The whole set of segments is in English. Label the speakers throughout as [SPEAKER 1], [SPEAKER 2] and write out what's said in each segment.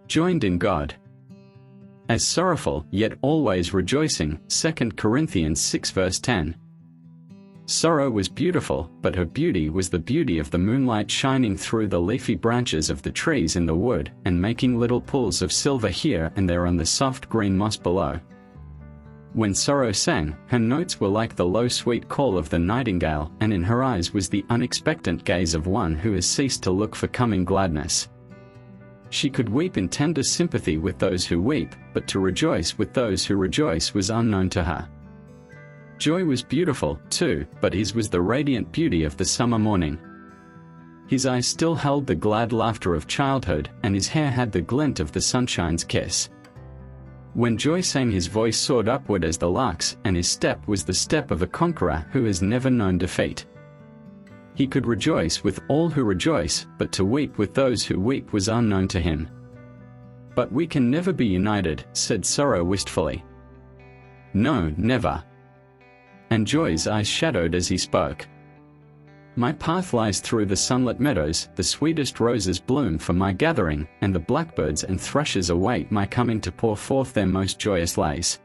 [SPEAKER 1] Joined in God. As sorrowful, yet always rejoicing. 2 Corinthians 6 verse 10. Sorrow was beautiful, but her beauty was the beauty of the moonlight shining through the leafy branches of the trees in the wood, and making little pools of silver here and there on the soft green moss below. When sorrow sang, her notes were like the low sweet call of the nightingale, and in her eyes was the unexpectant gaze of one who has ceased to look for coming gladness. She could weep in tender sympathy with those who weep, but to rejoice with those who rejoice was unknown to her. Joy was beautiful, too, but his was the radiant beauty of the summer morning. His eyes still held the glad laughter of childhood, and his hair had the glint of the sunshine's kiss. When Joy sang, his voice soared upward as the lark's, and his step was the step of a conqueror who has never known defeat. He could rejoice with all who rejoice, but to weep with those who weep was unknown to him. "But we can never be united," said Sorrow wistfully. "No, never." And Joy's eyes shadowed as he spoke. "My path lies through the sunlit meadows, the sweetest roses bloom for my gathering, and the blackbirds and thrushes await my coming to pour forth their most joyous lays."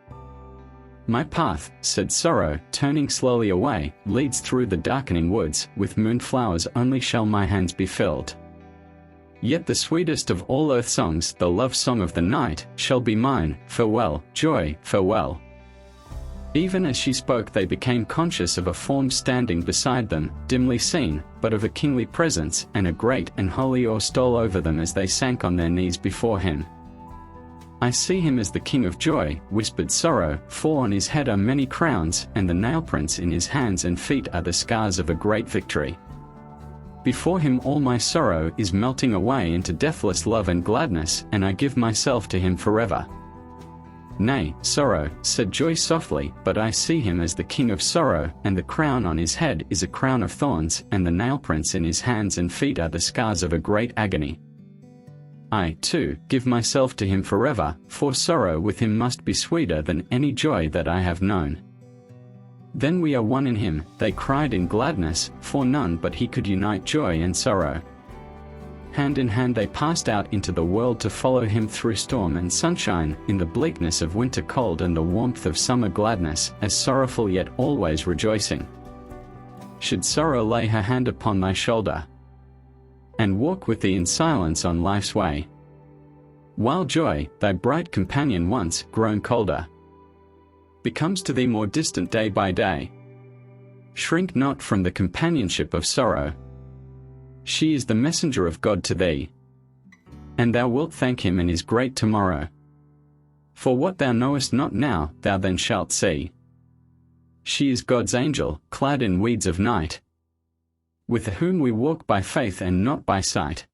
[SPEAKER 1] "My path," said Sorrow, turning slowly away, "leads through the darkening woods, with moonflowers only shall my hands be filled. Yet the sweetest of all earth songs, the love song of the night, shall be mine. Farewell, Joy, farewell." Even as she spoke, they became conscious of a form standing beside them, dimly seen, but of a kingly presence, and a great and holy awe stole over them as they sank on their knees before him. "I see him as the King of Joy," whispered Sorrow, "for on his head are many crowns, and the nail-prints in his hands and feet are the scars of a great victory. Before him all my sorrow is melting away into deathless love and gladness, and I give myself to him forever." "Nay, Sorrow," said Joy softly, "but I see him as the King of Sorrow, and the crown on his head is a crown of thorns, and the nail-prints in his hands and feet are the scars of a great agony. I, too, give myself to him forever, for sorrow with him must be sweeter than any joy that I have known." "Then we are one in him," they cried in gladness, for none but he could unite joy and sorrow. Hand in hand they passed out into the world to follow him through storm and sunshine, in the bleakness of winter cold and the warmth of summer gladness, as sorrowful yet always rejoicing. Should sorrow lay her hand upon thy shoulder, and walk with thee in silence on life's way, while joy, thy bright companion once grown colder, becomes to thee more distant day by day, shrink not from the companionship of sorrow. She is the messenger of God to thee, and thou wilt thank him in his great tomorrow. For what thou knowest not now, thou then shalt see. She is God's angel, clad in weeds of night, with whom we walk by faith and not by sight.